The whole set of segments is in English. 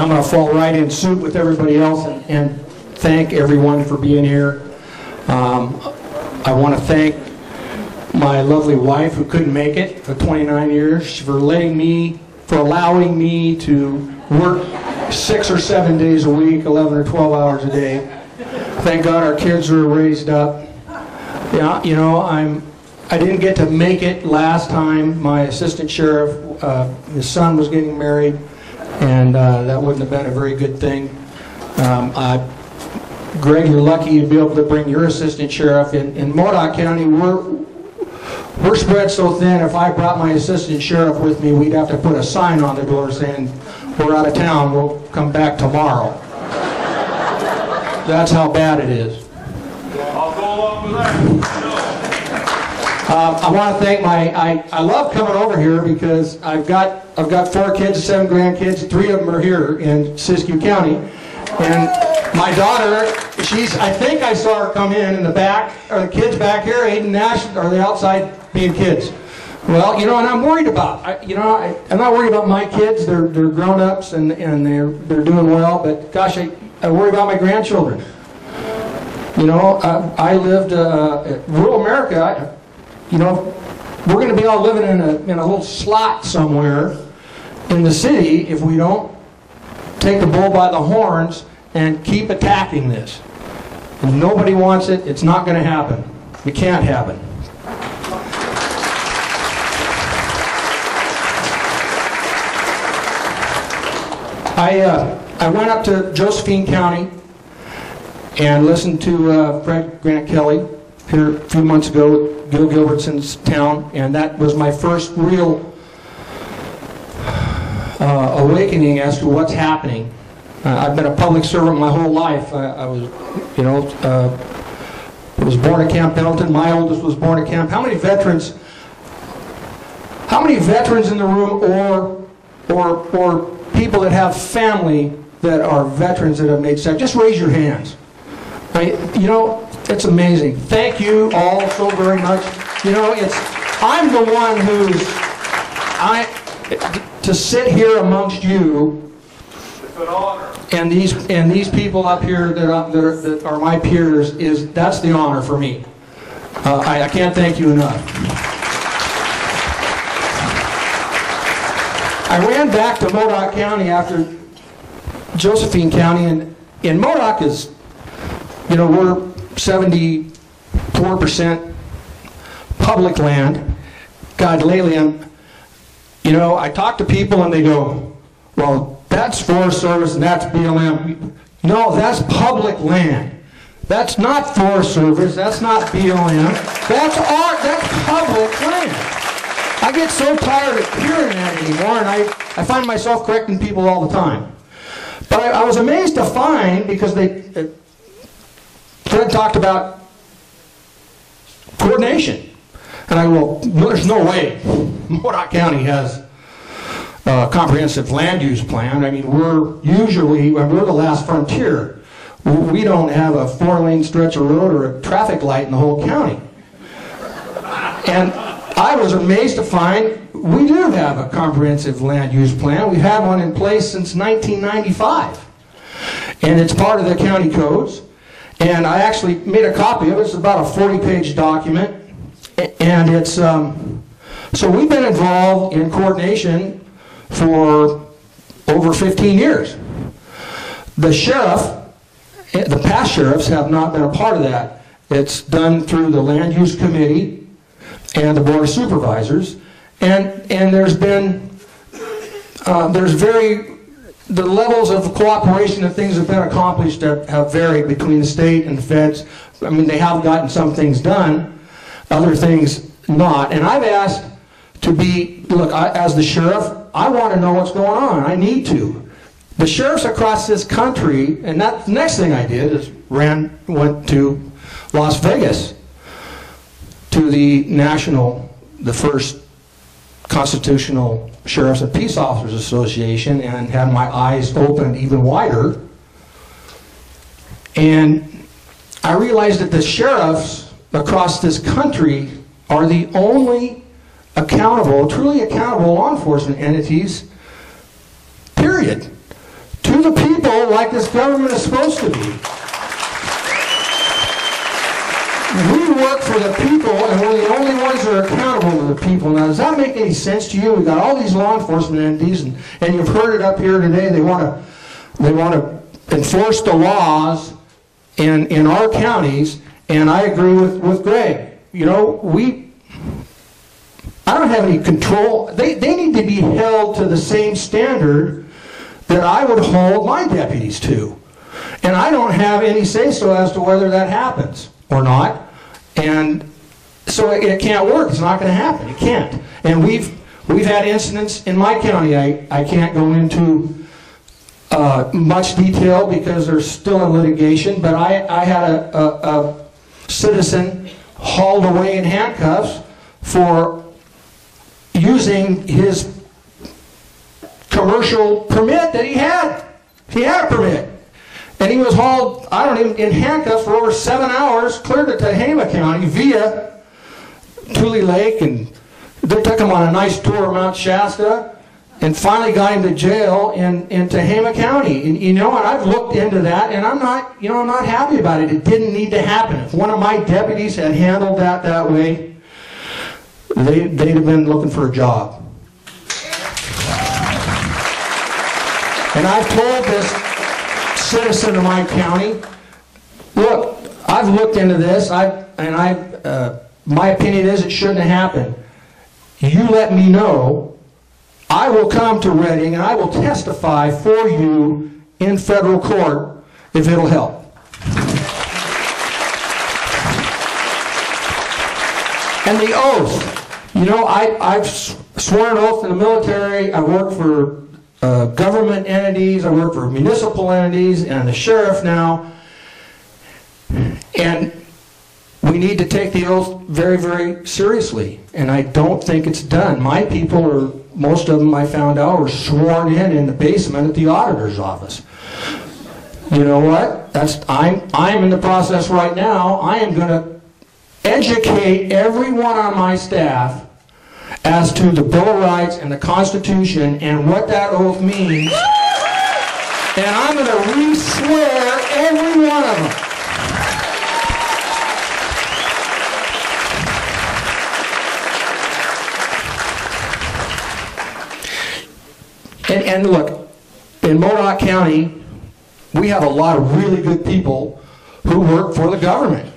I'm going to fall right in suit with everybody else and thank everyone for being here. I want to thank my lovely wife who couldn't make it for 29 years for allowing me to work 6 or 7 days a week, 11 or 12 hours a day. Thank God our kids were raised up. Yeah, you know, I didn't get to make it last time. My assistant sheriff, his son was getting married, and that wouldn't have been a very good thing. Greg, you're lucky to be able to bring your assistant sheriff. In Modoc County, we're spread so thin, if I brought my assistant sheriff with me, we'd have to put a sign on the door saying, we're out of town, we'll come back tomorrow. That's how bad it is. I'll go along with that. I want to thank I love coming over here because I've got 4 kids, 7 grandkids, 3 of them are here in Siskiyou County. And my daughter, I think I saw her come in the back, or the kids back here, Aiden and Nash, are they outside being kids? Well, you know, and I'm worried about, I'm not worried about my kids, they're grown-ups and they're doing well, but gosh, I worry about my grandchildren. You know, I lived rural America, you know, we're going to be all living in a little slot somewhere in the city if we don't take the bull by the horns and keep attacking this. If nobody wants it, it's not going to happen. It can't happen. I went up to Josephine County and listened to Fred Grant Kelly here a few months ago at Gil Gilbertson's town, and that was my first real awakening as to what's happening. I've been a public servant my whole life. I was, you know, was born at Camp Pendleton. My oldest was born at Camp. How many veterans in the room, or people that have family that are veterans that have made sacrifices? Just raise your hands. You know, it's amazing. Thank you all so very much. You know, I'm the one to sit here amongst you. It's an honor. And these people up here that are my peers, that's the honor for me. I can't thank you enough. I ran back to Modoc County after Josephine County, and in Modoc is, you know, we're 74% public land. God, lately you know, I talk to people and they go, well, that's Forest Service and that's BLM. No, that's public land. That's not Forest Service, that's not BLM. That's public land. I get so tired of hearing that anymore, and I find myself correcting people all the time. But I was amazed to find, because Fred talked about coordination. And I go, well, there's no way Modoc County has a comprehensive land use plan. I mean, we're the last frontier. We don't have a 4-lane stretch of road or a traffic light in the whole county. And I was amazed to find we do have a comprehensive land use plan. We've had one in place since 1995. And it's part of the county codes. And I actually made a copy of it. It's about a 40-page document. And it's, so we've been involved in coordination for over 15 years. The past sheriffs have not been a part of that. It's done through the Land Use Committee and the Board of Supervisors. And there's been, the levels of cooperation and things that have been accomplished have varied between the state and the feds. I mean, they have gotten some things done, other things not. And I've asked to be, look, as the sheriff, I want to know what's going on. I need to. The sheriffs across this country, and the next thing I did is went to Las Vegas to the first Constitutional Sheriffs and Peace Officers Association, and had my eyes opened even wider. And I realized that the sheriffs across this country are the only truly accountable law enforcement entities, period, to to the people like this government is supposed to be. We work for the people, and we're the only ones that are accountable to the people. Now, does that make any sense to you? We've got all these law enforcement entities, and you've heard it up here today. They want to enforce the laws in our counties, and I agree with Greg. You know, I don't have any control. They need to be held to the same standard that I would hold my deputies to. And I don't have any say-so as to whether that happens or not. And so it can't work. It's not going to happen. It can't. And we've had incidents in my county. I can't go into much detail because they're still in litigation, but I had a citizen hauled away in handcuffs for using his commercial permit that he had. He had a permit. And he was hauled, in handcuffs for over 7 hours, clear to Tehama County via Tule Lake, and they took him on a nice tour of Mount Shasta, and finally got him to jail in Tehama County. And and I've looked into that, and I'm not happy about it. It didn't need to happen. If one of my deputies had handled that way, they'd have been looking for a job. And I've told this citizen of my county, look, I've looked into this, my opinion is it shouldn't have happened. You let me know, I will come to Reading and I will testify for you in federal court if it'll help. And the oath, I've sworn an oath in the military. I work for government entities, I work for municipal entities, and the sheriff now. And we need to take the oath very, very seriously. And I don't think it's done. My people, or most of them I found out, were sworn in the basement at the auditor's office. You know what? I'm in the process right now. I am going to educate everyone on my staff as to the Bill of Rights and the Constitution and what that oath means. And I'm going to re-swear every one of them. And look, in Modoc County, we have a lot of really good people who work for the government.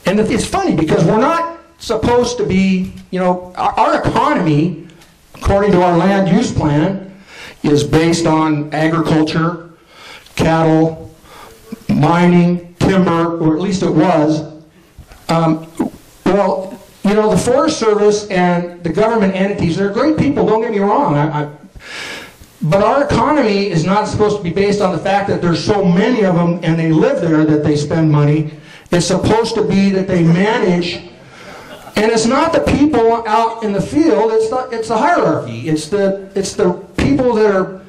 And it's funny because we're not supposed to be, our economy, according to our land use plan, is based on agriculture, cattle, mining, timber, or at least it was. The Forest Service and the government entities, they're great people, don't get me wrong. But our economy is not supposed to be based on the fact that there's so many of them and they live there that they spend money. It's supposed to be that they manage. And it's not the people out in the field, it's the hierarchy. It's the people that are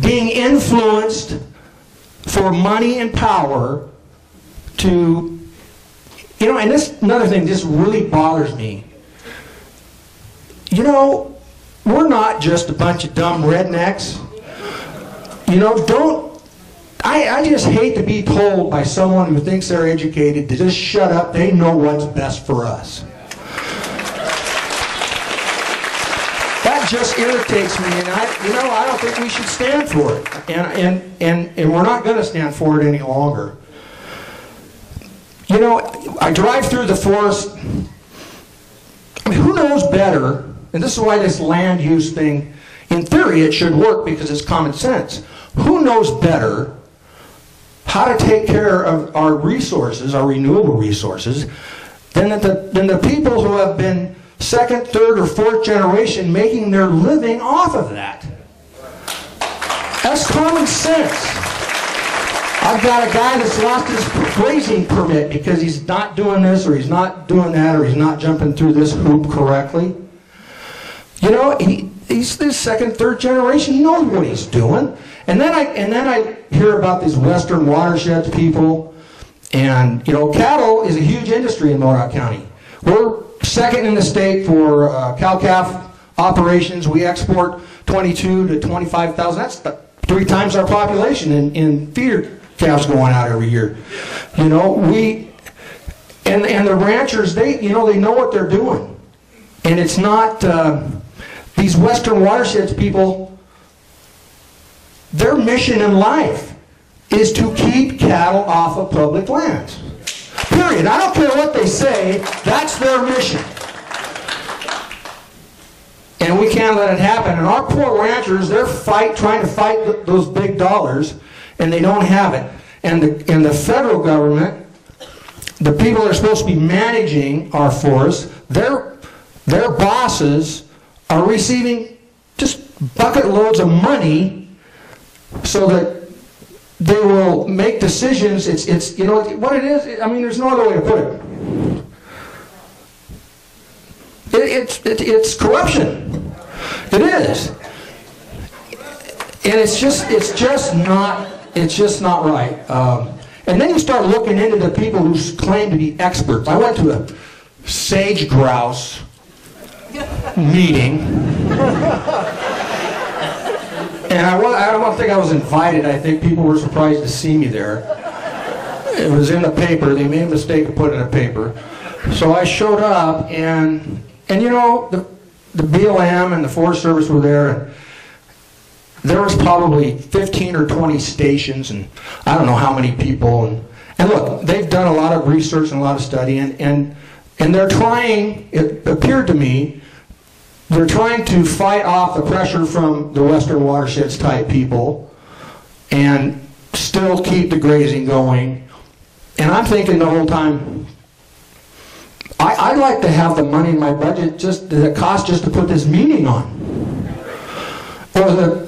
being influenced for money and power to, and this, another thing, this really bothers me. We're not just a bunch of dumb rednecks. I just hate to be told by someone who thinks they're educated to just shut up, they know what's best for us. That just irritates me, and I don't think we should stand for it, and we're not going to stand for it any longer. I drive through the forest. Who knows better? And this is why this land use thing, in theory, it should work because it's common sense. Who knows better how to take care of our resources, our renewable resources, than the people who have been second, third, or fourth generation making their living off of that? That's common sense. I've got a guy that's lost his grazing permit because he's not doing this, or he's not doing that, or he's not jumping through this hoop correctly. He's this second, third generation. He knows what he's doing. And then I hear about these Western watersheds people, and cattle is a huge industry in Modoc County. We're second in the state for cow-calf operations. We export 22 to 25,000. That's 3 times our population in feeder calves going out every year. You know, and the ranchers, they know what they're doing. And it's not, these Western watersheds people, their mission in life is to keep cattle off of public lands. Period. I don't care what they say, that's their mission. And we can't let it happen. And our poor ranchers, they're trying to fight those big dollars, and they don't have it. And the federal government, the people that are supposed to be managing our forests, their bosses are receiving just bucket loads of money so that they will make decisions. It's you know what it is. I mean, there's no other way to put it. It's corruption. It is, and it's just not right. And then you start looking into the people who claim to be experts. I went to a sage grouse meeting, and I don't think I was invited. I think people were surprised to see me there. It was in the paper. They made a mistake of putting it in the paper. So I showed up, and you know, the BLM and the Forest Service were there. And there was probably 15 or 20 stations, and I don't know how many people. And look, they've done a lot of research and a lot of study, and they're trying, it appeared to me, they're trying to fight off the pressure from the Western watersheds type people and still keep the grazing going. And I'm thinking the whole time, I'd like to have the money in my budget just that costs just to put this meeting on. Or the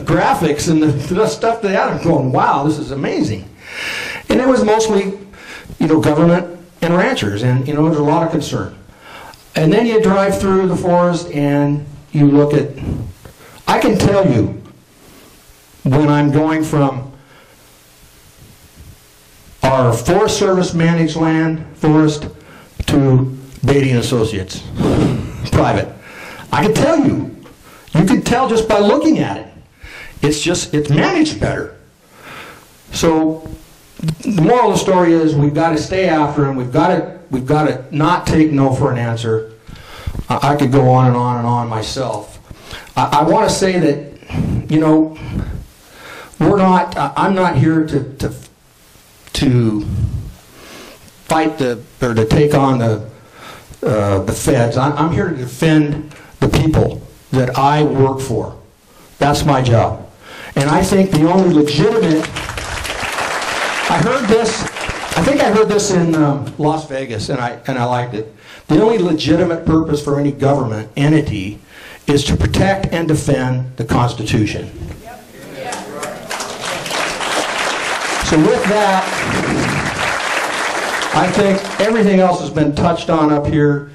graphics and the stuff they had. I'm going, wow, this is amazing. And it was mostly, you know, government and ranchers, and you know, there's a lot of concern. And then you drive through the forest and you look at, I can tell you when I'm going from our Forest Service managed land forest to Beatty and Associates, private. I can tell you. You can tell just by looking at it. It's managed better. So the moral of the story is we've got to stay after them. We've got to not take no for an answer. I could go on and on and on myself. I want to say that, you know, I'm not here to fight or to take on the feds. I'm here to defend the people that I work for. That's my job. And I think the only legitimate, I think I heard this in Las Vegas, and I liked it. The only legitimate purpose for any government entity is to protect and defend the Constitution. So with that, I think everything else has been touched on up here.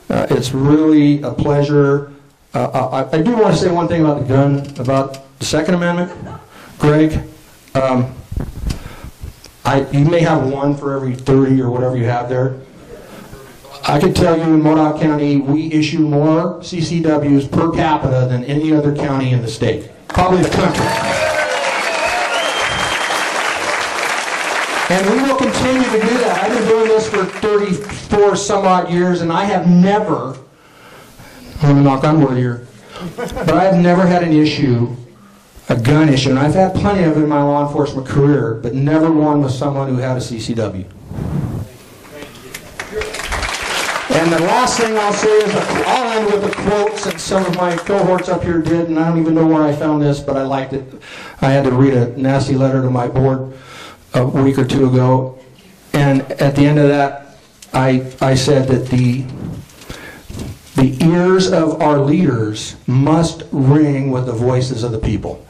It's really a pleasure. I do want to say one thing about the gun, about the Second Amendment. Greg, you may have one for every 30 or whatever you have there. I can tell you in Modoc County, we issue more CCWs per capita than any other county in the state, probably the country. And we will continue to do that. I've been doing this for 34 some odd years, and I have never, I'm going to knock on wood here, but I've never had an issue, a gun issue, and I've had plenty of it in my law enforcement career, but never one with someone who had a CCW. And the last thing I'll say is I'll end with a quote that some of my cohorts up here did, and I don't even know where I found this, but I liked it. I had to read a nasty letter to my board a week or two ago, and at the end of that, I said that the ears of our leaders must ring with the voices of the people.